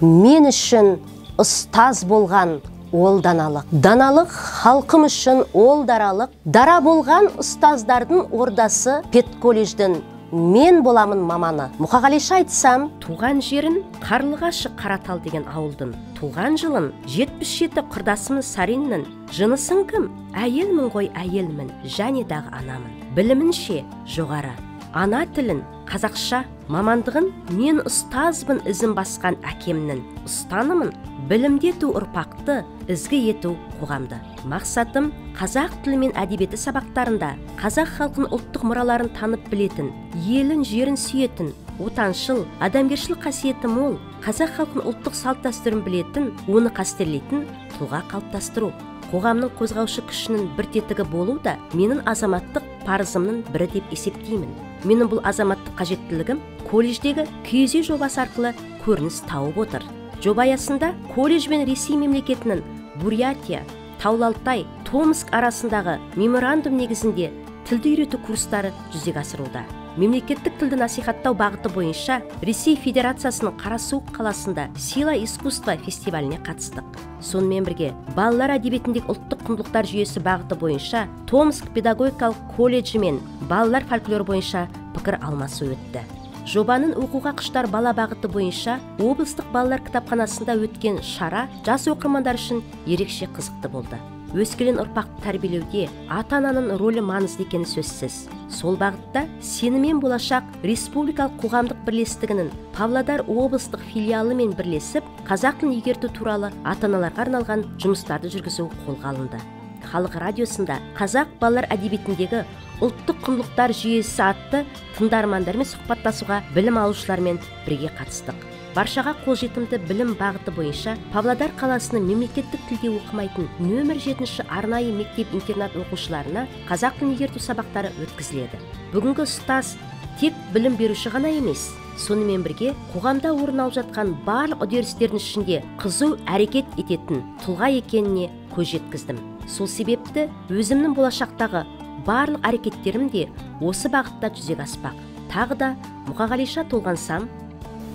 мен үшін ұстаз болған ол даналық. Даналық халқым үшін ол даралық. Дара болған ұстаздардың ордасы педколледждің мен боламын маманы. Мұқағалиша айтсам, туған жерін Қарлығашы Қаратал деген ауылдың. Туған жылын 77 құрдасымыз Сариннің. Жынысың кім? Әйелмін ғой, әйелмін, және дағы анамын. Білімінше жоғары. Ана тілін қазақша, мамандығын мен ұстазбын ізін басқан әкемнің. Ұстанымын білімді ету ұрпақты, ізгі ету қоғамды. Мақсатым қазақ тілі мен әдебиеті сабақтарында қазақ халқын ұлттық мұраларын танып білетін, елін жерін сүйетін, отаншыл, адамгершілік қасиеті мол, қазақ халқын ұлттық салт дәстүрін білетін, оны қастерлейтін тұлға қалыптастыру. Қоғамның қозғаушы күшінің бір тетігі болу да менің азаматтық парызымның бірі деп есептеймін. Менің бұл азаматтық қажеттілігім колледждегі KZ жобасы арқылы көрініс тауып отыр. Жоба аясында колледж бен Ресей мемлекетінің Бурятия, Таулы Алтай, Томск арасындағы меморандум негізінде тілді үйрету курстары жүзеге асырылуда. Мемлекеттік тілді насихаттау бағыты бойынша Ресей Федерациясының Қарасуық қаласында Сила искусства фестиваліне қатыстық. Сонымен бірге балалар әдебиетіндегі ұлттық құндылықтар жүйесі бағыты бойынша Томск педагогикалық колледжі мен балалар фольклоры бойынша пікір алмасу өтті. Жобаның оқуға құштар бала бағыты бойынша облыстық балалар кітапханасында өткен шара жас оқырмандар үшін ерекше қызықты болды. Өскелең ұрпақты тәрбиелеуде ата-ананың рөлі маңызды екені сөзсіз. Сол бағытта Сенім болашақ республикалық қоғамдық бірлестігінің Павлодар облыстық филиалымен бірлесіп, қазақ тілін игерту туралы ата-аналарға арналған жұмыстарды жүргізу қолға алынды. Халық радиосында қазақ балалар әдебиетіндегі ұлттық құндылықтар жүйесі атты тыңдармандармен сұхбаттасуға білім алушылармен бірге қатыстық. Баршаға қолжетімді білім бағыты бойынша Павлодар қаласының мемлекеттік тілде оқымайтын нөмір 7 арнайы мектеп-интернат оқушыларына қазақ тілін игерту сабақтары өткізіледі. Бүгінгі ұстаз тек білім беруші ғана емес, сонымен бірге қоғамда орын алып жатқан барлық үдерістердің ішінде қызу әрекет ететін тұлға екеніне көз жеткіздім. Сол себепті өзімнің болашақтағы барлық әрекеттерім де осы бағытта жүзеге аспақ. Тағы да Мұқағалиша толғансам,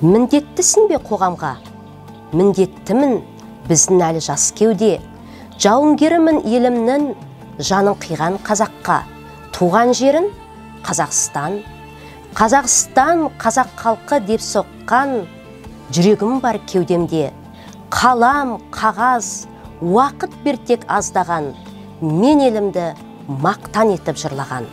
міндеттісің бе қоғамға? Міндеттімін, біздің әлі жас кеуде. Жауынгерімін елімнің, жанын қиған қазаққа. Туған жерін Қазақстан. Қазақстан, қазақ халқы деп соққан, жүрегім бар кеудемде. Қалам, қағаз, уақыт бер тек аздаған, мен елімді мақтан етіп жырлаған.